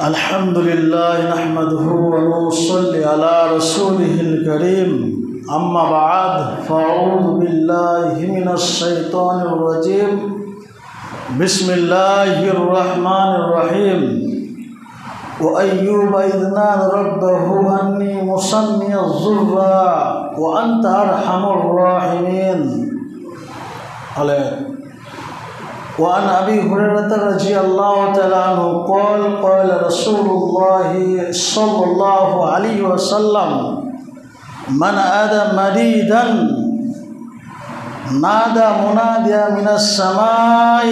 अल्हम्दुलिल्लाह नहमदुहु व नुसल्ली अला रसूलिहिल करीम अम्मा बाद फ़अऊज़ु बिल्लाहि मिनश शैतानिर रजीम बिस्मिल्लाहिर रहमानिर रहीम व अय्यूब इज़ नादा रब्बहु अन्नी मुसन्नियaz ज़ुर्रा व अंता अरहमुर राहिमीन। وعن أبي هريرة رضي الله تعالى عنه قال رسول الله صلى الله عليه وسلم من أدى مريدا نادى مناديا من السماء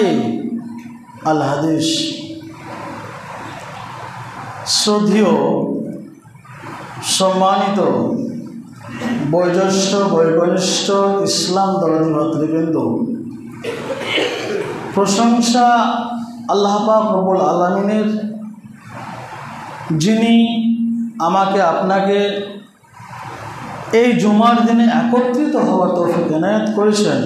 الحديث। শ্রদ্ধেয় সম্মানিত বয়োজ্যেষ্ঠ বয়োকনিষ্ঠ ইসলাম দরদি ভাতৃবৃন্দ, প্রশংসা আল্লাহ পাক রব্বুল আলামিনের, যিনি আমাকে আপনাকে এই জুমার দিনে একত্রিত হওয়ার তৌফিক এনায়েত করেছেন।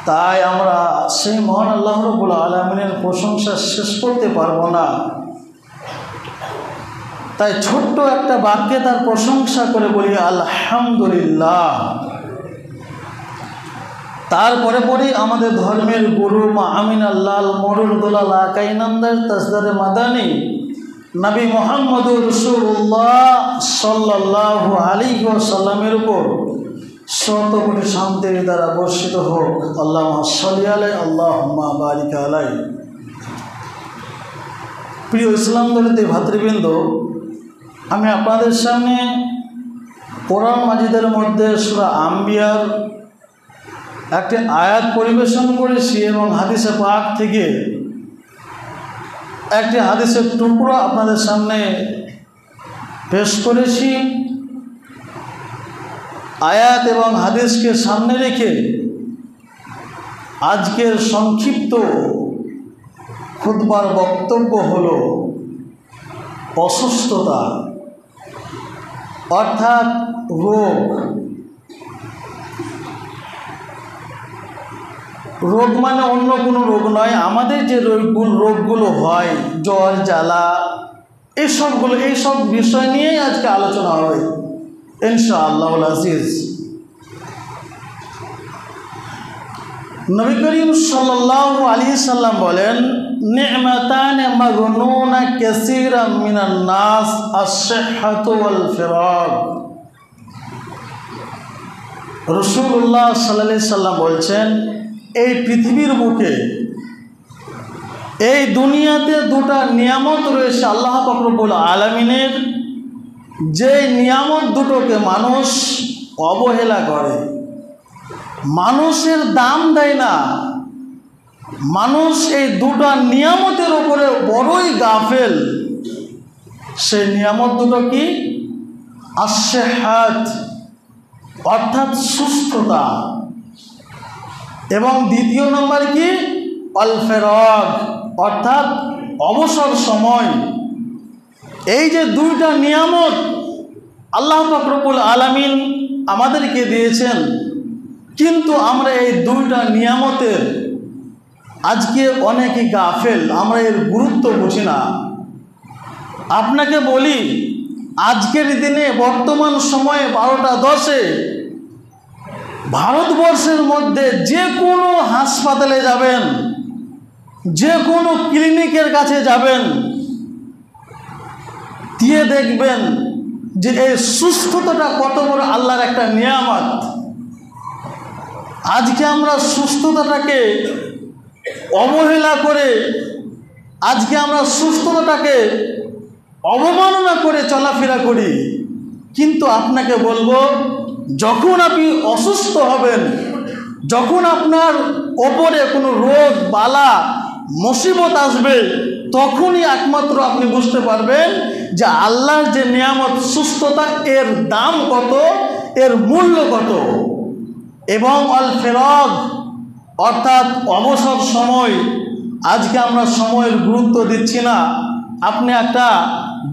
তাই আমরা সেই মহান আল্লাহ রব্বুল আলামিনের প্রশংসা শেষ করতে পারবো না। তাই ছোট্ট একটা বাক্যে তার প্রশংসা করে বলি আলহামদুলিল্লাহ। তারপরে আমাদের ধর্মের গুরু মা আমিনাল্লাল মরুদুল্লাহ আকাইনন্দার তাজদারে মাদানী নবী মুহাম্মদুর রাসূলুল্লাহ সাল্লাল্লাহু আলাইহি ওয়াসাল্লামের উপর শত কোটি শান্তির দ্বারা বর্ষিত হোক। আল্লাহুম্মা সাল্লি আলাইহি আল্লাহুম্মা বারিক আলাইহি। প্রিয় ইসলাম দরদি ভাতৃবৃন্দ, আমি আপনাদের সামনে কোরআন মাজিদের মধ্যে সূরা আম্বিয়ার একটি আয়াত পরিবেশন করেছি এবং হাদিসে পাক থেকে একটি হাদিসের টুকরো আপনাদের সামনে পেশ করেছি। আয়াত এবং হাদিসকে সামনে রেখে আজকের সংক্ষিপ্ত খুতবার বক্তব্য হলো অসুস্থতা অর্থাৎ রোগ। রোগ মানে অন্য কোনো রোগ নয়, আমাদের যে রোগগুলো হয়, জ্বর জ্বালা, এইসব বিষয় নিয়েই আজকে আলোচনা হবে ইনশাআল্লাহুল আজিজ। নবী করিম সাল্লাল্লাহু আলাইহি সাল্লাম বলেন, নি'মাতানে মাগনুনা কাসীরাম মিনান নাস আস-সিহহাতু ওয়াল ফিরাগ। রাসূলুল্লাহ সাল্লাল্লাহু আলাইহি সাল্লাম বলছেন, এই পৃথিবীর বুকে, এই দুনিয়াতে দুটা নিয়ামত রয়েছে আল্লাহ পাক রব্বুল আলামিনের, যে নিয়ামত দুটোকে মানুষ অবহেলা করে, মানুষের দাম দেয় না। মানুষ এই দুটা নিয়ামতের উপরে বড়ই গাফেল। সেই নিয়ামত দুটো কি? আস-সিহহাত অর্থাৎ সুস্থতা, এবং দ্বিতীয় নম্বর কি? আল-ফিরাগ অর্থাৎ অবসর সময়। এই যে দুইটা নিয়ামত আল্লাহ পাক রব্বুল আলামিন আমাদেরকে দিয়েছেন, কিন্তু আমরা এই দুইটা নিয়ামতের আজকে অনেকে গাফেল, আমরা এর গুরুত্ব বুঝি না। আপনাকে বলি, আজকের দিনে বর্তমান সময়ে 12টা 10-এ ভারতবর্ষের মধ্যে যে কোনো হাসপাতালে যাবেন, যে কোনো ক্লিনিকের কাছে যাবেন, দিয়ে দেখবেন যে এই সুস্থতাটা কত বড় আল্লাহর একটা নিয়ামত। আজকে আমরা সুস্থতাটাকে অবহেলা করে, আজকে আমরা সুস্থতাটাকে অবমাননা করে চলাফেরা করি। কিন্তু আপনাকে বলবো, যখন আপনি অসুস্থ হবেন, যখন আপনার ওপরে কোনো রোগ বালা মুসিবত আসবে, তখনই একমাত্র আপনি বুঝতে পারবেন যে আল্লাহর যে নিয়ামত সুস্থতা, এর দাম কত, এর মূল্য কত। এবং আল ফিরাগ অর্থাৎ অবসর সময়, আজকে আমরা সময়ের গুরুত্ব দিচ্ছি না। আপনি একটা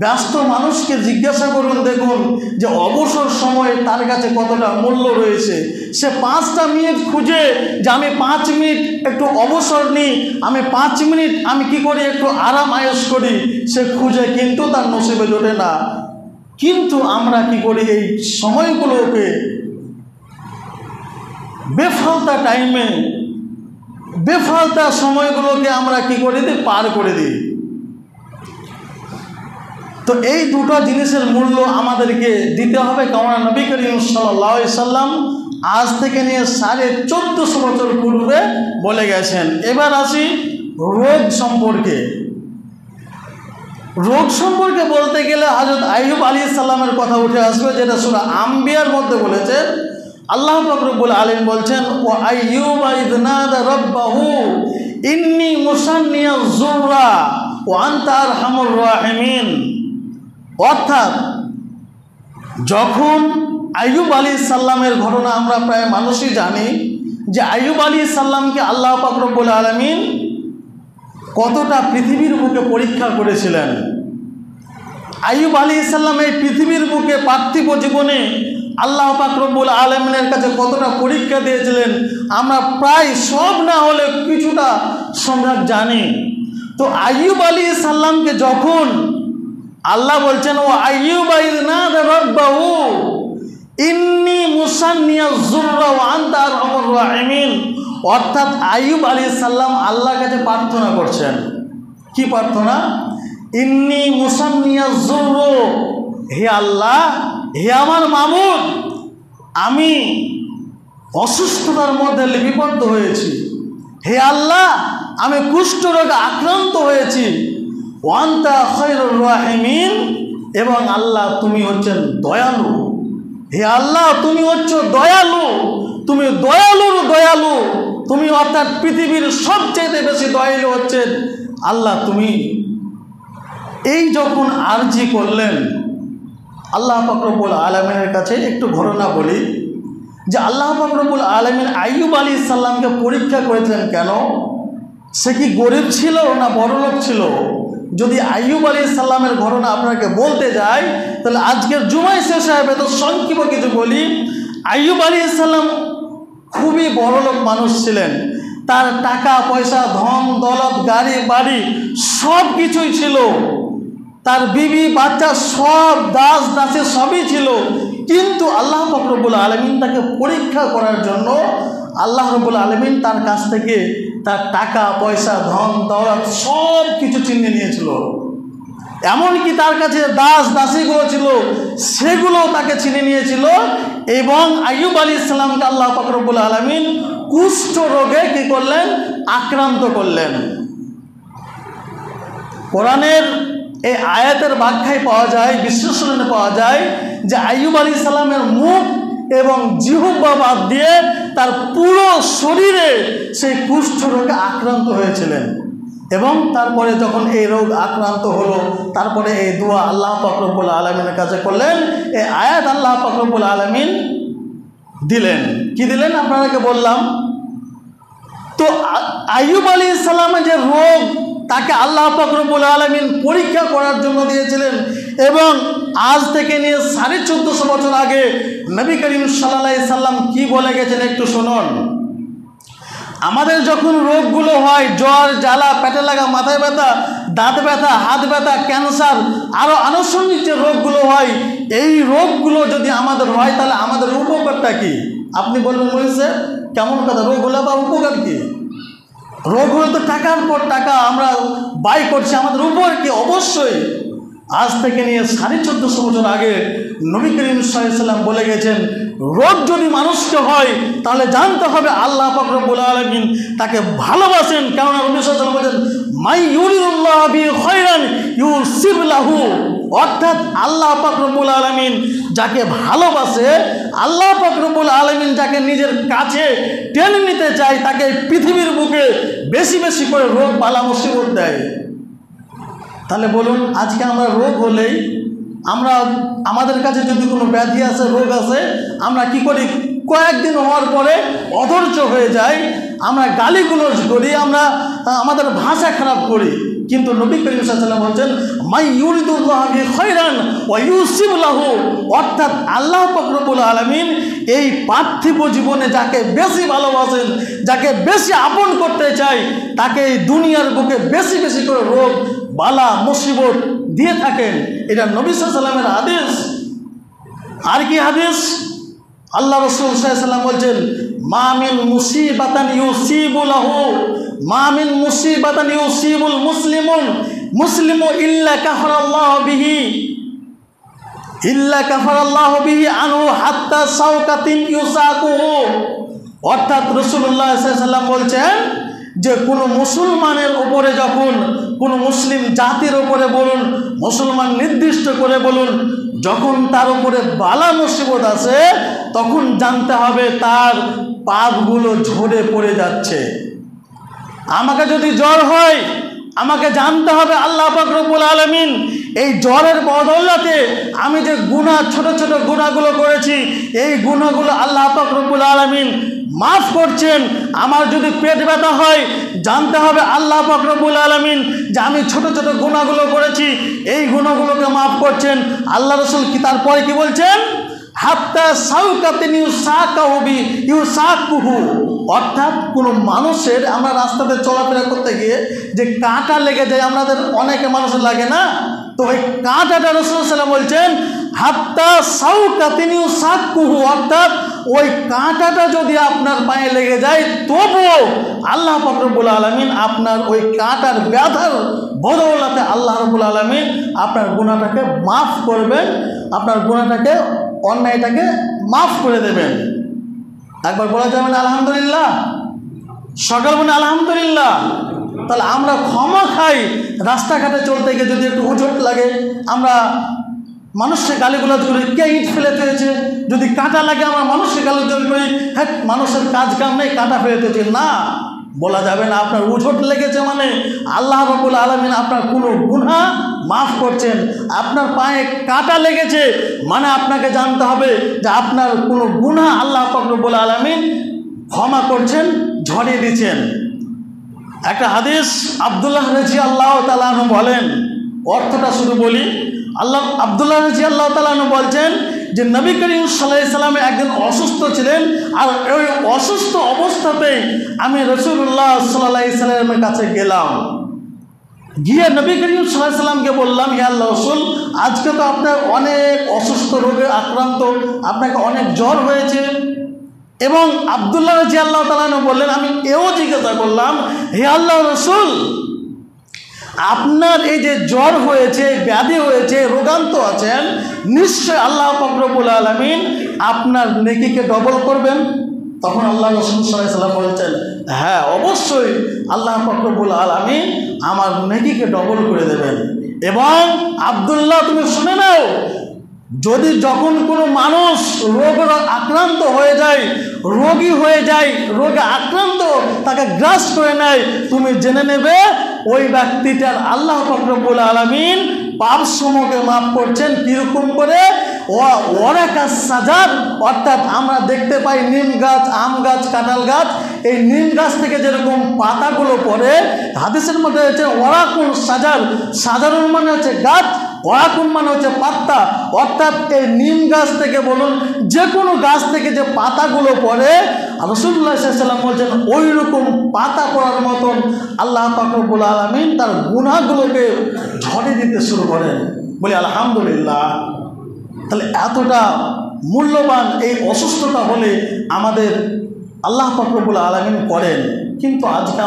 ব্যস্ত মানুষকে জিজ্ঞাসা করুন, দেখুন যে অবসর সময়ে তার কাছে কতটা মূল্য রয়েছে। সে 5টা মিনিট খুঁজে যে আমি 5 মিনিট একটু অবসর নিই, আমি 5 মিনিট আমি কি করি একটু আরাম আয়েশ করি, সে খুঁজে কিন্তু তার নসিবে জোটে না। কিন্তু আমরা কি করি, এই সময়গুলোকে বেফালতা টাইমে, বেফালতা সময়গুলোকে আমরা কি করে দিই, পার করে দিই। তো এই দুটো জিনিসের মূল্য আমাদেরকে দিতে হবে। কারণ নবী করিম সাল্লাল্লাহু আলাইহি সাল্লাম আজ থেকে নিয়ে 1450 বছর পূর্বে বলে গেছেন। এবার আসি রোগ সম্পর্কে। রোগ সম্পর্কে বলতে গেলে হযরত আইয়ুব আলাইহিস সালামের কথা উঠে আসবে, যেটা সূরা আম্বিয়ার মধ্যে বলেছেন। আল্লাহ পাক রব্বুল আলামিন বলছেন, ওয়া আইয়ুব ইয নাদা রাব্বাহু ইন্নী মুসান্নিয়াজ যুররা ওয়া আনতা আরহামুর রাহিমিন। অর্থাৎ যখন আইয়ুব আলাইহিস সালামের ঘটনা আমরা প্রায় মানুষই জানি যে আইয়ুব আলাইহিস সালামকে আল্লাহ পাক রব্বুল আলামিন কতটা পৃথিবীর বুকে পরীক্ষা করেছিলেন। আইয়ুব আলাইহিস সালাম এই পৃথিবীর বুকে পার্থিব জীবনে আল্লাহ পাক রব্বুল আলামিনের কাছে কতটা পরীক্ষা দিয়েছিলেন আমরা প্রায় সব না হলে কিছুটা সংখ্যক জানি। তো আইয়ুব আলাইহিস সালামকে যখন আল্লাহ বলছেন, ও আইয়ুব ইয নাদা রাব্বাহু ইন্নী মুসান্নিয়াজ যুররা ওয়া আনতা আরহামুর রাহিমিন। অর্থাৎ আইয়ুব আলাইহিস সালাম আল্লাহর কাছে প্রার্থনা করছেন। কি প্রার্থনা? ইন্নী মুসান্নিয়াজ যুররা, হে আল্লাহ, হে আমার মাবুদ, আমি অসুস্থতার মধ্যে লিপিবদ্ধ হয়েছি। হে আল্লাহ, আমি কুষ্ঠ রোগে আক্রান্ত হয়েছি। ওয়ান্তা খায়রুর রাহিমিন, এবং আল্লাহ তুমি হচ্ছেন দয়ালু। হে আল্লাহ, তুমি হচ্ছ দয়ালু, তুমি দয়ালুর দয়ালু, তুমি অর্থাৎ পৃথিবীর সবচেয়ে বেশি দয়ালু হচ্ছেন আল্লাহ তুমি। এই যখন আরজি করলেন আল্লাহ পাক রব্বুল আলামিনের কাছে, একটু ঘটনা বলি যে আল্লাহ পাক রব্বুল আলামিন আইয়ুব আলাইহিস সালামকে পরীক্ষা করেছিলেন কেন? সে কি গরিব ছিল না বড়লোক ছিল? যদি আইয়ুব আলাইহিস সালামের ঘটনা আপনাকে বলতে যাই তাহলে আজকের জুমায় শেষ হবে, তো সংক্ষেপে কিছু বলি। আইয়ুব আলাইহিস সালাম খুবই বড়লোক মানুষ ছিলেন। তার টাকা পয়সা, ধন দৌলত, গাড়ি বাড়ি সব কিছুই ছিল। তার বিবি বাচ্চা সব, দাস দাসী সবই ছিল। কিন্তু আল্লাহ পাক রব্বুল আলামিন তাকে পরীক্ষা করার জন্য আল্লাহ রব্বুল আলামিন তার কাছ থেকে তার টাকা পয়সা, ধন দৌলত সব কিছু ছিনিয়ে নিয়েছিল। এমনকি তার কাছে দাস দাসীগুলো ছিল, সেগুলো তাকে ছিনিয়ে নিয়েছিল। এবং আইয়ুব আলাইহিস সালামকে আল্লাহ পাক রব্বুল আলামিন কুষ্ঠ রোগে কি করলেন? আক্রান্ত করলেন। কোরআনের এই আয়াতের ব্যাখ্যায় পাওয়া যায়, বিশ্লেষণে পাওয়া যায় যে আইয়ুব আলাইহিস সালামের মুখ এবং জিহ্বা বাদ দিয়ে তার পুরো শরীরে সেই কুষ্ঠ রোগে আক্রান্ত হয়েছিলেন। এবং তারপরে যখন এই রোগ আক্রান্ত হলো, তারপরে এই দোয়া আল্লাহ পাক রব্বুল আলামিনের কাছে করলেন। এই আয়াত আল্লাহ পাক রব্বুল আলামিন দিলেন। কি দিলেন আপনাদেরকে বললাম। তো আইয়ুব আলাইহিস সালামের যে রোগ, তাকে আল্লাহ পাক রব্বুল আলামিন পরীক্ষা করার জন্য দিয়েছিলেন। এবং আজ থেকে নিয়ে 1450 বছর আগে নবী করিম সাল্লাল্লাহু আলাইহি সাল্লাম কি বলে গেছেন একটু শুনুন। আমাদের যখন রোগগুলো হয়, জ্বর, জ্বালা, পেটে লাগা, মাথায় ব্যথা, দাঁত ব্যথা, হাত ব্যথা, ক্যান্সার, আরও আনুষঙ্গিক যে রোগগুলো হয়, এই রোগগুলো যদি আমাদের হয় তাহলে আমাদের উপকারটা কি? আপনি বলবেন বলছে কেমন কথা, রোগ হলে বা উপকার কি? রোগ হলে তো টাকার পর টাকা আমরা ব্যয় করছি, আমাদের উপকার কি? অবশ্যই। আজ থেকে নিয়ে 1450 বছর আগে নবী করিম সাল্লাল্লাহু আলাইহি সাল্লাম বলে গেছেন, রোগ যদি মানুষকে হয় তাহলে জানতে হবে আল্লাহ পাক রব্বুল আলামিন তাকে ভালোবাসেন। কেননা নবী সাল্লাল্লাহু আলাইহি সাল্লাম বলেছেন, মাই ইউরিদুল্লাহু বিহি খায়রান ইউসিব লাহু। অর্থাৎ আল্লাহ পাক রব্বুল আলামিন যাকে ভালোবাসে, আল্লাহ পাক রব্বুল আলামিন যাকে নিজের কাছে টেনে নিতে চায়, তাকে পৃথিবীর বুকে বেশি বেশি করে রোগ বালা মুসিবত দেয়। তাহলে বলুন, আজকে আমরা রোগ হলেই আমাদের কাছে যদি কোনো ব্যাধি আসে, রোগ আসে, আমরা কি করি? কয়েকদিন হওয়ার পরে অধৈর্য হয়ে যায়। আমরা গালিগুলোজ করি, আমরা আমাদের ভাষা খারাপ করি, কিন্তু নবী করিম সাল্লাল্লাহু আলাইহি ওয়াসাল্লাম বলছেন মাই ইউরিদুল্লাহু বিহি খায়রান ওয়া ইউসিব লাহু, অর্থাৎ আল্লাহ পাক রব্বুল আলামিন এই পার্থিব জীবনে যাকে বেশি ভালোবাসেন, যাকে বেশি আপন করতে চাই, তাকে এই দুনিয়ার বুকে বেশি বেশি করে রোগ বালা মুসিবত দিয়ে থাকেন। এটা নবী সাল্লাল্লাহু আলাইহি ওয়াসাল্লামের হাদিস। আর কি হাদিস? আল্লাহ রাসূল সাল্লাল্লাহু আলাইহি ওয়াসাল্লাম বলছেন মা মিন মুসিবাতান ইউসিবু লাহু, মা মিন মুসিবাতান ইউসিবুল মুসলিমু ইল্লা কাফারাল্লাহু বিহি আনহু হাত্তা সাওকাতিন ইউসাকুহু। অর্থাৎ রাসূলুল্লাহ সাল্লাল্লাহু আলাইহি ওয়াসাল্লাম বলছেন যে কোনো মুসলমানের উপরে যখন, কোনো মুসলিম জাতির উপরে বলুন, মুসলমান নির্দিষ্ট করে বলুন, যখন তার উপরে বালা মুসিবত আছে, তখন জানতে হবে তার পাপগুলো ঝরে পড়ে যাচ্ছে। আমাকে যদি জ্বর হয়, আমাকে জানতে হবে আল্লাহ পাক রব্বুল আলামিন এই জ্বরের বদৌলতে আমি যে গুনাহ, ছোট ছোট গুনাহগুলো করেছি, এই গুনাহগুলো আল্লাহ পাক রব্বুল আলামিন মাফ করছেন। আমার যদি পেট ব্যথা হয়, জানতে হবে আল্লাহ পাক রব্বুল আলামিন যে আমি ছোট ছোট গুনাহগুলো করেছি, এই গুনাহগুলোকে মাফ করছেন। আল্লাহ রাসূল কি তারপরে কি বলছেন? হাত্তা সাওকাতিন ইউসাকুহু, অর্থাৎ কোনো মানুষের, আমরা রাস্তাতে চলাফেরা করতে গিয়ে যে কাঁটা লেগে যায়, আমাদের অনেকে মানুষের লাগে না, তো ওই কাঁটাটা রাসূল সাল্লাল্লাহু আলাইহি ওয়াসাল্লাম বলছেন হাত্তা সাওকাতিন ইউসাকুহু, অর্থাৎ ওই কাঁটাটা যদি আপনার পায়ে লেগে যায়, তবুও আল্লাহ পাক রব্বুল আলামিন আপনার ওই কাঁটার ব্যথার বদৌলতে আল্লাহ রব্বুল আলামিন আপনার গুনাহটাকে মাফ করবেন, আপনার গুনাহটাকে, অন্যায়টাকে মাফ করে দেবেন। একবার বলা যাবে না আলহামদুলিল্লাহ? সকাল বলে আলহামদুলিল্লাহ। তাহলে আমরা ক্ষমা খাই, রাস্তাঘাটে চলতে গিয়ে যদি একটু উজট লাগে, আমরা মানুষকে গালিগুলোজ করি, কে ইট ফেলে দিয়েছে, যদি কাঁটা লাগে আমরা মানুষকে গালিগুলোজ করি, হ্যাঁ মানুষের কাজ কাম নেই, কাঁটা ফেলে দিয়েছে, না, বলা যাবে না। আপনার উজট লেগেছে মানে আল্লাহ রাব্বুল আলামিন আপনার কোনো গুনাহ মাফ করছেন। আপনার পায়ে কাঁটা লেগেছে মানে আপনাকে জানতে হবে যে আপনার কোনো গুনাহ আল্লাহ পাক রব্বুল আলামিন ক্ষমা করছেন, ঝরিয়ে দিচ্ছেন। একটা হাদিস আব্দুল্লাহ রাদিয়াল্লাহু তাআলা আনহু বলেন, অর্থটা শুধু বলি। আব্দুল্লাহ রাদিয়াল্লাহু তাআলা আনহু বলছেন যে নবী করিম সাল্লাল্লাহু আলাইহি ওয়াসাল্লাম একদিন অসুস্থ ছিলেন, আর ওই অসুস্থ অবস্থাতেই আমি রাসূলুল্লাহ সাল্লাল্লাহু আলাইহি ওয়াসাল্লামের কাছে গেলাম। গিয়ে নবী করিম সাল্লাল্লাহু আলাইহি ওয়াসাল্লামকে বললাম, হে আল্লাহর রাসূল, আজকে তো আপনার অনেক অসুস্থ রোগে আক্রান্ত, আপনাকে অনেক জ্বর হয়েছে। এবং আব্দুল্লাহ রাদিয়াল্লাহু তাআলা আনহু বললেন, আমি এও জিজ্ঞাসা করলাম, হে আল্লাহর রাসূল, আপনার এই যে জ্বর হয়েছে, ব্যাধি হয়েছে, রোগান্ত আছেন, নিশ্চয় আল্লাহ পাক রব্বুল আলামিন আপনার নেকিকে ডবল করবেন। তখন আল্লাহ রাসূল সাল্লাল্লাহু আলাইহি ওয়াসাল্লাম বলছেন, হ্যাঁ অবশ্যই আল্লাহ পাক রব্বুল আলামিন আমার নেকিকে ডবল করে দেবেন। এবং আব্দুল্লাহ, তুমি শুনে নাও, যদি যখন কোনো মানুষ রোগে আক্রান্ত হয়ে যায়, রোগী হয়ে যায়, রোগে আক্রান্ত, তাকে গ্রাস করে নেয়, তুমি জেনে নেবে ওই ব্যক্তিটার আল্লাহ পাক রব্বুল আলামিন পাপসমূহকে মাফ করছেন। কীরকম করে? ওয়ারাকাস সাজার, অর্থাৎ আমরা দেখতে পাই নিম গাছ, আম গাছ, কাঁঠাল গাছ, এই নিম গাছ থেকে যেরকম পাতাগুলো পড়ে, হাদিসের মধ্যে হচ্ছে ওয়ারাকুন সাজার, সাজারুন মানে হচ্ছে গাছ, ওয়ারাকুন মানে হচ্ছে পাতা, অর্থাৎ এই নিম গাছ থেকে বলুন, যে কোনো গাছ থেকে যে পাতাগুলো পড়ে, রাসূলুল্লাহ সাল্লাল্লাহু আলাইহি ওয়াসাল্লাম বলছেন ওই রকম পাতা পড়ার মতন আল্লাহ পাক রব্বুল আলামিন তার গুনাহগুলোকে ঝরিয়ে দিতে শুরু করেন। বলি আলহামদুলিল্লাহ। তাহলে এতটা মূল্যবান এই অসুস্থতা হলে আমাদের আল্লাহ পাক রব্বুল আলামিন করেন। কিন্তু আজকে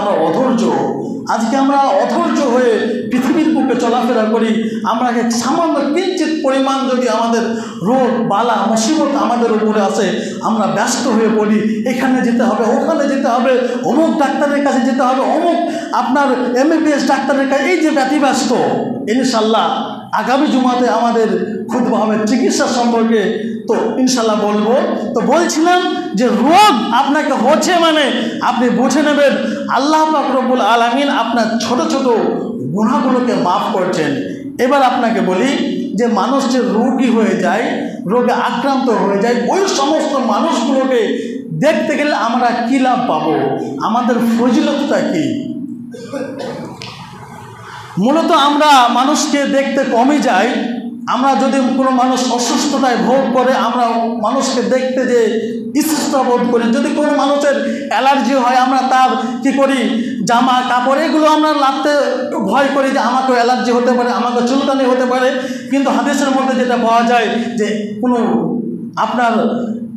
আমরা অধৈর্য হয়ে পৃথিবীর বুকে চলাফেরা করি। আমরা সামান্য কিঞ্চিত পরিমাণ যদি আমাদের রোগ বালা মুসিবত আমাদের উপরে আসে, আমরা ব্যস্ত হয়ে পড়ি, এখানে যেতে হবে, ওখানে যেতে হবে, অমুক ডাক্তারের কাছে যেতে হবে, অমুক আপনার MBBS ডাক্তারের কাছে, এই যে ব্যতিব্যস্ত। ইনশাল্লাহ আগামী জুমাতে আমাদের খুতবা হবে চিকিৎসা সম্পর্কে, তো ইনশাল্লাহ বলবো। তো বলছিলাম যে রোগ আপনাকে হচ্ছে মানে আপনি বুঝে নেবেন আল্লাহ পাক রব্বুল আলামিন আপনার ছোট ছোট গুনাহগুলোকে মাফ করছেন। এবার আপনাকে বলি যে মানুষ যে রোগী হয়ে যায়, রোগে আক্রান্ত হয়ে যায়, ওই সমস্ত মানুষগুলোকে দেখতে গেলে আমরা কী লাভ পাবো, আমাদের ফজিলতটা কি? মূলত আমরা মানুষকে দেখতে কমই যাই। আমরা যদি কোনো মানুষ অসুস্থতায় ভোগ করে আমরা মানুষকে দেখতে যে ইচ্ছা বোধ করি। যদি কোনো মানুষের অ্যালার্জি হয় আমরা তার কি করি, জামা কাপড় এগুলো আমরা লাগতে ভয় করি যে আমাকেও অ্যালার্জি হতে পারে, আমাকে চুলকানি হতে পারে। কিন্তু হাদিসের মধ্যে যেটা পাওয়া যায় যে কোনো আপনার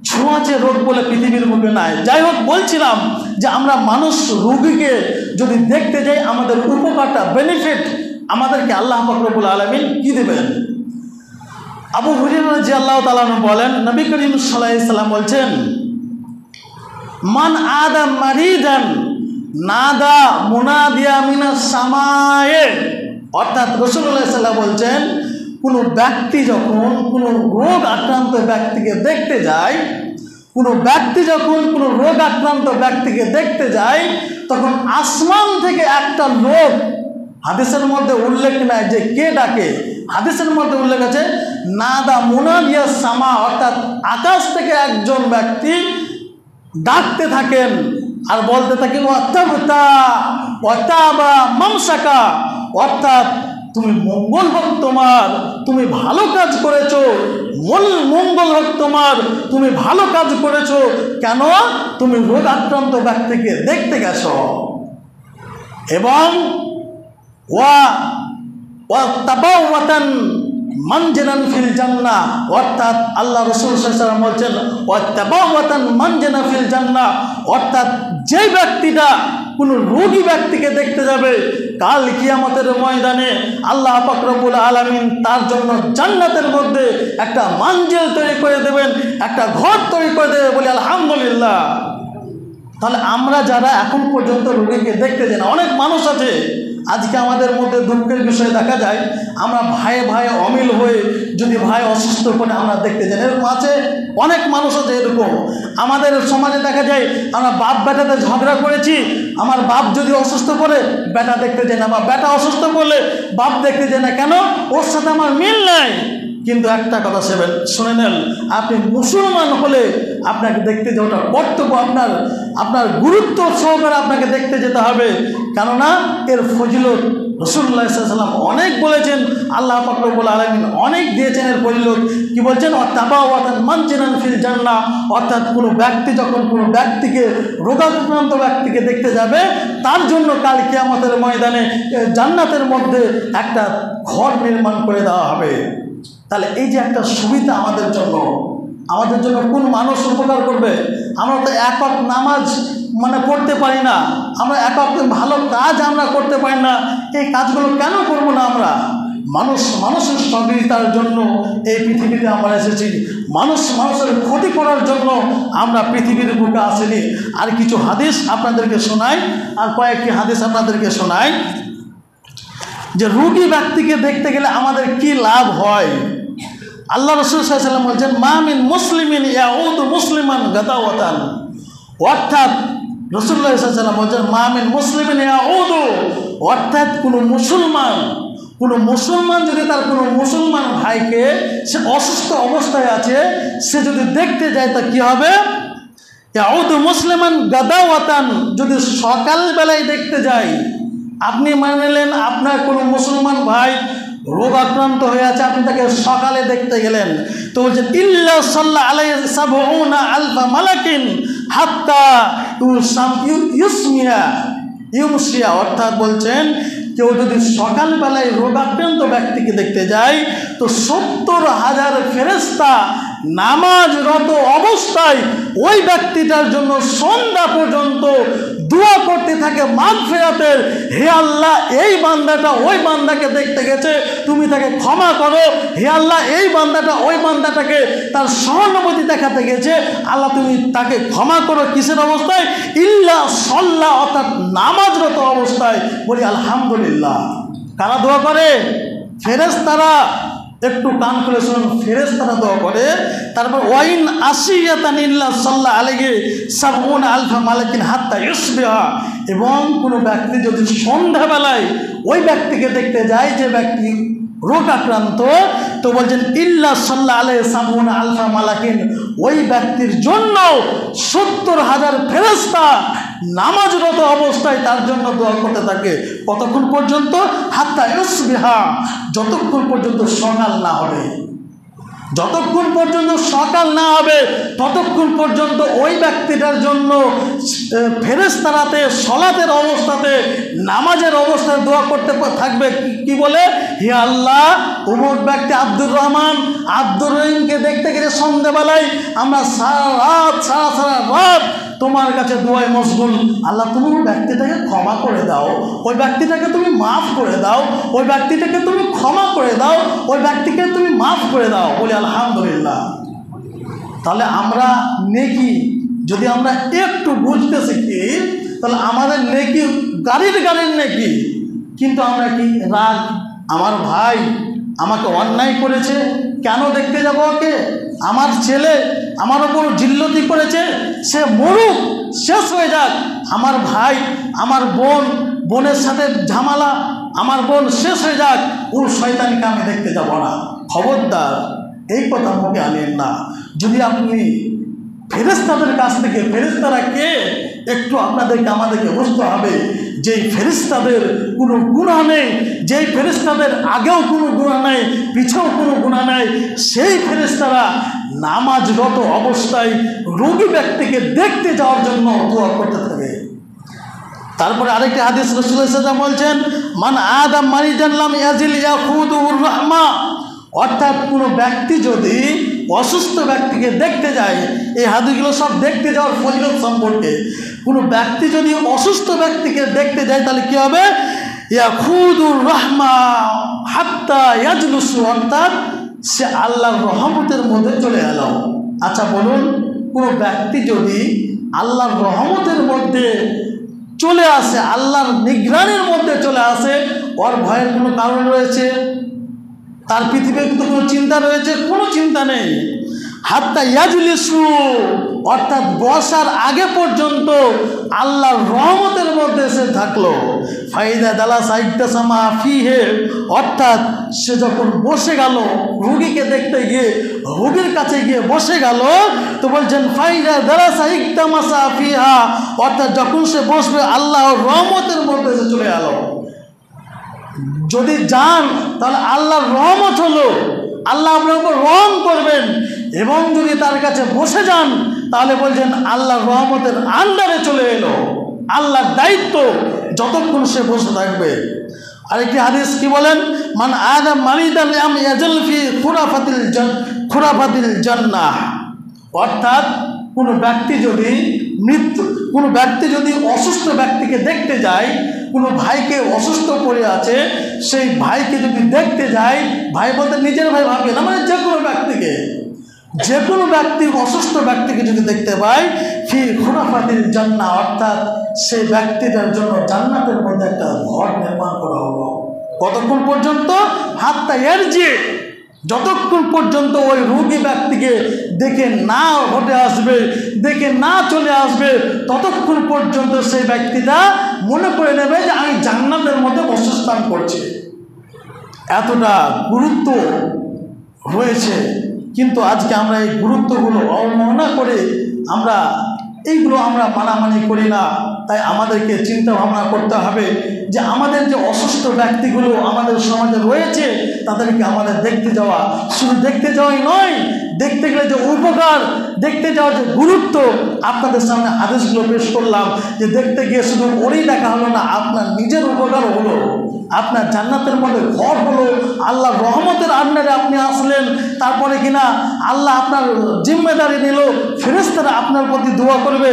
ছোঁয়াচে রোগ বলে পৃথিবীর মুখে নাই। যাই হোক, বলছিলাম যে আমরা মানুষ রোগীকে যদি দেখতে যাই আমাদের উপকারটা বেনিফিট আমাদেরকে আল্লাহ পাক রব্বুল আলামিন কি দেবেন। আবু হুরায়রা রাদিয়াল্লাহু তাআলা বলেন, নবী করিম সাল্লাল্লাহু আলাইহি সাল্লাম বলছেন, মান আদা মারিদান নাদা মুনাদিয়া মিনাস সামায়ে। অর্থাৎ রাসূলুল্লাহ সাল্লাল্লাহু আলাইহি সাল্লাম বলছেন, কোনো ব্যক্তি যখন কোনো রোগ আক্রান্ত ব্যক্তিকে দেখতে যায়, কোনো ব্যক্তি যখন কোনো রোগ আক্রান্ত ব্যক্তিকে দেখতে যায়, তখন আসমান থেকে একটা লোক, হাদিসের মধ্যে উল্লেখ নাই যে কে ডাকে, হাদিসের মধ্যে উল্লেখ আছে নাদা মুনাদিয়া সামা, অর্থাৎ আকাশ থেকে একজন ব্যক্তি ডাকতে থাকেন আর বলতে থাকেন ওয়াতাবতা ওয়াতাবা মামসাকা, অর্থাৎ তুমি মঙ্গল হোক তোমার, তুমি ভালো কাজ করেছো, মঙ্গল হোক তোমার, তুমি ভালো কাজ করেছো। কেন? তুমি রোগ আক্রান্ত ব্যক্তিকে দেখতে গেছো। এবং ওয়াতাবাওয়াতান মানজানান ফিল জান্নাহ, অর্থাৎ আল্লাহ রাসূল সাল্লাল্লাহু আলাইহি ওয়াসাল্লাম বলছেন ওয়াতাবাওয়াতান মানজানা ফিল জান্নাহ, অর্থাৎ যে ব্যক্তিটা কোনো রোগী ব্যক্তিকে দেখতে যাবে কাল কিয়ামতের ময়দানে আল্লাহ পাক রব্বুল আলামিন তার জন্য জান্নাতের মধ্যে একটা মানজিল তৈরি করে দেবেন, একটা ঘর তৈরি করে দেবে। বলি আলহামদুলিল্লাহ। তাহলে আমরা যারা এখন পর্যন্ত রোগীকে দেখতে যাই না, অনেক মানুষ আছে, আজকে আমাদের মধ্যে দুঃখের বিষয় দেখা যায় আমরা ভাইয়ে ভাইয়ে অমিল হয়ে যদি ভাই অসুস্থ করে আমরা দেখতে যাই, এরকম আছে, অনেক মানুষ আছে এরকম। আমাদের সমাজে দেখা যায় আমরা বাপ বেটাতে ঝগড়া করেছি, আমার বাপ যদি অসুস্থ করে বেটা দেখতে যায় না, বা বেটা অসুস্থ করলে বাপ দেখতে যায় না। কেন? ওর সাথে আমার মিল নাই। কিন্তু একটা কথা শুনে নেন, আপনি মুসলমান হলে আপনাকে দেখতে যাওয়াটা কর্তব্য, আপনার গুরুত্ব সহকারে আপনাকে দেখতে যেতে হবে। কেননা এর ফজিলত রাসূলুল্লাহ সাল্লাল্লাহু আলাইহি ওয়াসাল্লাম অনেক বলেছেন, আল্লাহ পাক রব্বুল আলামিন অনেক দিয়েছেন এর ফজিলত। কি বলছেন? ওয়াতাবাওয়াতান মানজিনান ফিল জান্নাহ, অর্থাৎ কোনো ব্যক্তি যখন কোনো ব্যক্তিকে রোগাক্রান্ত ব্যক্তিকে দেখতে যাবে তার জন্য কাল কিয়ামতের ময়দানে জান্নাতের মধ্যে একটা ঘর নির্মাণ করে দেওয়া হবে। তাহলে এই যে একটা সুবিধা আমাদের জন্য কোন মানুষ উপকার করবে? আমরা তো একক নামাজ পড়তে পারি না, আমরা একক ভালো কাজ আমরা করতে পারি না। এই কাজগুলো কেন করব না আমরা? মানুষের সহযোগিতার জন্য এই পৃথিবীতে আমরা এসেছি, মানুষের ক্ষতি করার জন্য আমরা পৃথিবীর বুকে আসিনি। আর কিছু হাদিস আপনাদেরকে শোনাই, আর কয়েকটি হাদিস আপনাদেরকে শোনাই যে রোগী ব্যক্তিকে দেখতে গেলে আমাদের কি লাভ হয়। আল্লাহ রাসূল সাল্লাল্লাহু আলাইহি ওয়াসাল্লাম বলছেন, মা মিন মুসলিমিন ইয়াউদু মুসলিমান গাদাওয়াতান, অর্থাৎ রাসূলুল্লাহ সাল্লাল্লাহু আলাইহি ওয়াসাল্লাম বলছেন মা মিন মুসলিমিন ইয়াউদু, অর্থাৎ কোনো মুসলমান যদি তার কোনো মুসলমান ভাইকে, সে অসুস্থ অবস্থায় আছে, সে যদি দেখতে যায় তা কি হবে? ইয়াউদু মুসলিমান গাদাওয়াতান, যদি সকালবেলায় দেখতে যায়। আপনি মানলেন আপনার কোনো মুসলমান ভাই রোগ আক্রান্ত হয়ে আছে, আপনি তাকে সকালে দেখতে গেলেন, তো বলছেন ইল্লা সাল্লাল্লাহু আলাইহি সাবউনা আলফা মালাকিন হাত্তা ইউমসিয়া, অর্থাৎ বলছেন কেউ যদি সকালবেলায় রোগাক্রান্ত ব্যক্তিকে দেখতে যায় তো 70,000 ফেরেশতা নামাজরত অবস্থায় ওই ব্যক্তিটার জন্য সন্ধ্যা পর্যন্ত দোয়া করতে থাকে মাগফিরাতের, হে আল্লাহ এই বান্দাটা ওই বান্দাকে দেখতে গেছে, তুমি তাকে ক্ষমা করো। হে আল্লাহ এই বান্দাটা ওই বান্দাটাকে তার সহানুভূতি দেখাতে গেছে, আল্লাহ তুমি তাকে ক্ষমা করো। কিসের অবস্থায়? ইল্লা সাল্লাহ, অর্থাৎ নামাজরত অবস্থায়। বলি আলহামদুলিল্লাহ। কারা দোয়া করে? ফেরেশতারা। একটু কান খুলে শুনুন, ফেরেশতারা দোয়া করে। তারপর ওয়াইন আসিয়াতান ইল্লা সাল্লাল্লাহু আলাইহি সাবউনা আলফা মালাকিন হাত্তা ইউসবিহা, এবং কোনো ব্যক্তি যদি সন্ধ্যাবেলায় ওই ব্যক্তিকে দেখতে যায় যে ব্যক্তি রোগ আক্রান্ত, তো বলছেন ইল্লা সাল্লাল্লাহু আলাইহি সাবুনা আলফা মালাকিন, ওই ব্যক্তির জন্য 70,000 ফেরেশতা নামাজরত অবস্থায় তার জন্য দোয়া করতে থাকে। কতক্ষণ পর্যন্ত? হাত্তা ইউসবিহা, যতক্ষণ পর্যন্ত সকাল না হবে। যতক্ষণ পর্যন্ত সকাল না হবে ততক্ষণ পর্যন্ত ওই ব্যক্তিটার জন্য ফেরেশতারাতে সলাতের অবস্থাতে নামাজের অবস্থায় দোয়া করতে থাকবে। কি বলে? হে আল্লাহ, অমুক ব্যক্তি আব্দুর রহমান আব্দুর রহিমকে দেখতে গেলে সন্ধ্যেবেলায় আমরা সারা রাত তোমার কাছে দোয়ায় মশগুল। আল্লাহ, তুমি ওই ব্যক্তিটাকে ক্ষমা করে দাও, ওই ব্যক্তিটাকে তুমি মাফ করে দাও, ওই ব্যক্তিটাকে তুমি ক্ষমা করে দাও, ওই ব্যক্তিকে তুমি মাফ করে দাও। বলি আলহামদুলিল্লাহ। তাহলে আমরা নেকি যদি আমরা একটু বুঝতে শিখি তাহলে আমাদের নেকি গাড়ির নেকি। কিন্তু আমরা কি রাগ, আমার ভাই আমাকে অন্যায় করেছে, কেন দেখতে যাবো ওকে? আমার ছেলে আমার ওপর জিল্লতি করেছে, সে মরুক, শেষ হয়ে যাক। আমার ভাই আমার বোনের সাথে ঝামেলা, আমার বোন শেষ হয়ে যাক, ওর শয়তানকে আমি দেখতে যাব না। খবরদার এই কথা মুখে আনেন না। যদি আপনি ফেরেশতাদের কাছ থেকে, ফেরেশতারা কে একটু আমাদেরকে বুঝতে হবে, যেই ফেরেশতাদের কোনো গুনাহ নেই, যেই ফেরেশতাদের আগেও কোনো গুনাহ নেই, পিছেও কোনো গুনাহ নেই, সেই ফেরেশতারা নামাজরত অবস্থায় রোগী ব্যক্তিকে দেখতে যাওয়ার জন্য দোয়া করতে থাকে। তারপরে আরেকটি হাদিস রাসূলুল্লাহ সাল্লাল্লাহু আলাইহি ওয়াসাল্লাম বলছেন, মান আদাম মারিদান লাম ইয়াজিল ইয়াখুদুর রাহমা, অর্থাৎ কোনো ব্যক্তি যদি অসুস্থ ব্যক্তিকে দেখতে যায়, এই হাদিসগুলো সব দেখতে যাওয়ার ফজিলত সম্পর্কে। কোনো ব্যক্তি যদি অসুস্থ ব্যক্তিকে দেখতে যায় তাহলে কী হবে? ইয়াখুদুর রাহমা হাত্তা ইয়াজলুসু, অর্থাৎ সে আল্লাহর রহমতের মধ্যে চলে এলো। আচ্ছা বলুন, কোনো ব্যক্তি যদি আল্লাহর রহমতের মধ্যে চলে আসে, আল্লাহর নিগরানির মধ্যে চলে আসে, ওর ভয়ের কোনো কারণ রয়েছে? তার পৃথিবীর কোনো চিন্তা রয়েছে? কোনো চিন্তা নেই। হাত্তা ইয়াজলিসু, অর্থাৎ বসার আগে পর্যন্ত আল্লাহর রহমতের মধ্যে সে থাকলো। ফাইদা দালা সাইকতাসামা ফিহে, অর্থাৎ সে যখন বসে গেল রুগীকে দেখতে গিয়ে, রুগীর কাছে গিয়ে বসে গেল, তো বলছেন ফাইদা দালা সাইকতামাসা ফিহা, অর্থাৎ যখন সে বসবে আল্লাহর রহমতের মধ্যে সে চলে গেল। যদি যান তাহলে আল্লাহর রহমত হলো, আল্লাহ আপনার উপর রহম করবেন। এবং যদি তার কাছে বসে যান তাহলে বলছেন আল্লাহর রহমতের আন্ডারে চলে এলো, আল্লাহর দায়িত্ব যতক্ষণ সে বসে থাকবে। আরেকটি হাদিস কি বলেন? মান আদাম মারিদান লাম ইয়াজল ফি খুরাফাতিল জান্নাহ, অর্থাৎ কোনো ব্যক্তি যদি অসুস্থ ব্যক্তিকে দেখতে যায়, কোনো ভাইকে অসুস্থ পড়ে আছে, সেই ভাইকে যদি দেখতে যায়, ভাই বলতে নিজের ভাই ভাববে না, মানে যে কোনো ব্যক্তি অসুস্থ ব্যক্তিকে যদি দেখতে পায়, ফি খুরাফাতিল জান্নাহ, অর্থাৎ সেই ব্যক্তিটার জন্য জান্নাতের মধ্যে একটা ঘর নির্মাণ করা হলো। কতক্ষণ পর্যন্ত? হাত্তা ইয়ারজি, যতক্ষণ পর্যন্ত ওই রোগী ব্যক্তিকে দেখে না হটে আসবে, দেখে না চলে আসবে, ততক্ষণ পর্যন্ত সেই ব্যক্তিটা মনে করে নেবে যে আমি জান্নাতের মধ্যে বসস্থান করছি। এতটা গুরুত্ব রয়েছে। কিন্তু আজকে আমরা এই গুরুত্বগুলো অবমাননা করে এইগুলো আমরা মানামানি করি না। তাই আমাদেরকে চিন্তা ভাবনা করতে হবে যে আমাদের যে অসুস্থ ব্যক্তিগুলো আমাদের সমাজে রয়েছে তাদেরকে আমাদের দেখতে যাওয়া, শুধু দেখতে যাওয়াই নয়, দেখতে গেলে যে উপকার, দেখতে যাওয়ার যে গুরুত্ব, আপনাদের সামনে হাদিসগুলো পেশ করলাম যে দেখতে গিয়ে শুধু ওরই দেখা হলো না, আপনার নিজের উপকার হলো, আপনার জান্নাতের মধ্যে ঘর হলো, আল্লাহর রহমতের আন্ডারে আপনি আসলেন। তারপরে কিনা আল্লাহ আপনার জিম্মেদারি নিল, ফেরেশতারা আপনার প্রতি দোয়া করবে।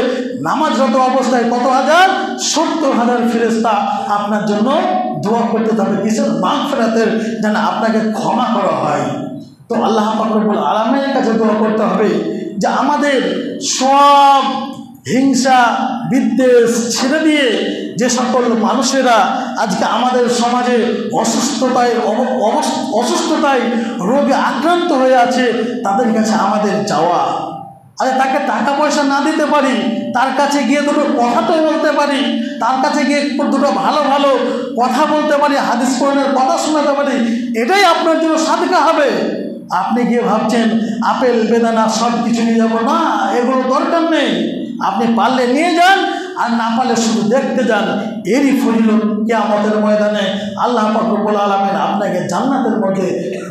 নামাজরত অবস্থায় কত হাজার? 70,000 ফেরেশতা আপনার জন্য দোয়া করতে থাকবে, কিসের? মাগফিরাতের, যেন আপনাকে ক্ষমা করা হয়। তো আল্লাহ পাক রব্বুল আলামিনের কাছে দোয়া করতে হবে যে আমাদের সব হিংসা বিদ্বেষ ছেড়ে দিয়ে যে সকল মানুষেরা আজকে আমাদের সমাজে অসুস্থতায় রোগে আক্রান্ত হয়ে আছে, তাদের কাছে আমাদের যাওয়া। আরে তাকে টাকা পয়সা না দিতে পারি, তার কাছে গিয়ে দুটো কথা তো বলতে পারি, তার কাছে গিয়ে দুটো ভালো ভালো কথা বলতে পারি, হাদিস কোরআনের কথা শোনাতে পারি, এটাই আপনার জন্য সাদকা হবে। আপনি গিয়ে ভাবছেন আপেল বেদানা সব কিছু নিয়ে যাবো, না, এগুলো দরকার নেই। আপনি পারলে নিয়ে যান, আর না পারলে শুধু দেখতে যান। এরই ফজিলত কিয়ামতের ময়দানে আল্লাহ পাক রব্বুল আলামিন আপনাকে জান্নাতের মধ্যে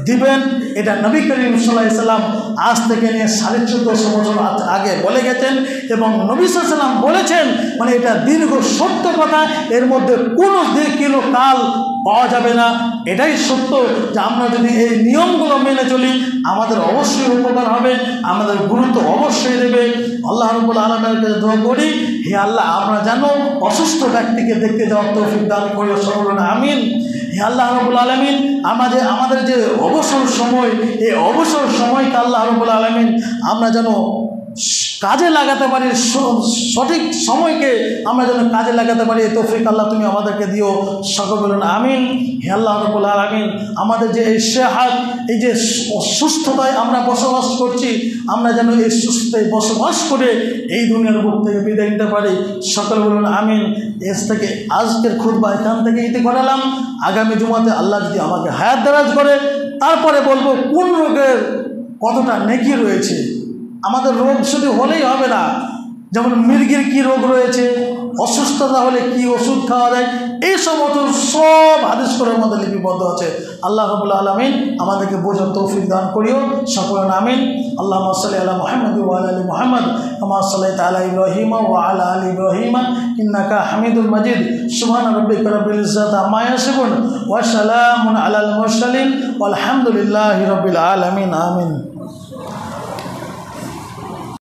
দিবেন। এটা নবী করিম সাল্লাল্লাহু আলাইহি সাল্লাম আজ থেকে নিয়ে 1450 বছর আগে বলে গেছেন, এবং নবী সাল্লাল্লাহু আলাইহি সাল্লাম বলেছেন, মানে এটা দীর্ঘ সত্য কথা, এর মধ্যে কোনো কিলো কাল পাওয়া যাবে না। এটাই সত্য যে আমরা যদি এই নিয়মগুলো মেনে চলি আমাদের অবশ্যই উপকার হবে, আমাদের গুরুত্ব অবশ্যই দেবে। আল্লাহ রাব্বুল আলামিনের কাছে দোয়া করি, হে আল্লাহ, আমরা যেন অসুস্থ ব্যক্তিকে দেখতে যাওয়ার তৌফিক দান করি, সকলে আমিন। হে আল্লাহ রাব্বুল আলামিন, আমাদের যে অবসর সময়, এই অবসর সময়কে আল্লাহ রাব্বুল আলামিন আমরা যেন কাজে লাগাতে পারি, সঠিক সময়কে আমরা যেন কাজে লাগাতে পারি, এই তৌফিক আল্লাহ তুমি আমাদেরকে দিও, সকল বলুন আমিন। হে আল্লাহ রাব্বুল আলামিন, আমাদের যে এই সেহাত, এই যে সুস্থতায় আমরা বসবাস করছি, আমরা যেন এই সুস্থতায় বসবাস করে এই দুনিয়ার বুক থেকে বিদায় নিতে পারি, সকল বলুন আমিন। এর থেকে আজকের খুতবা এখান থেকে ইতি করালাম। আগামী জুমাতে আল্লাহ যদি আমাকে হায়াত দারাজ করে তারপরে বলবো কোন রোগের কতটা নেকি রয়েছে। আমাদের রোগ শুধু হলেই হবে না, যেমন মির্গির কী রোগ রয়েছে, অসুস্থতা হলে কি ওষুধ খাওয়া যায়, এইসব সব হাদিস কোরআনের মধ্যে লিপিবদ্ধ আছে। আল্লাহ রাব্বুল আলামিন আমাদেরকে বোঝার তৌফিক দান করিও, সকলে আমিন। আল্লাহুম্মা সাল্লি আলা মুহাম্মাদ ওয়া আলা আলি মুহাম্মাদ কামা সাল্লাইতা আলা ইব্রাহিম ওয়া আলা আলি ইব্রাহিম ইন্নাকা হামিদুল মাজিদ। সুবহানা রাব্বিকা রাব্বিল ইজ্জাতি আম্মা ইয়াসিফুন ওয়া সালামুন আলাল মুরসালিন ওয়াল হামদুলিল্লাহি রাব্বিল আলামিন। আমিন।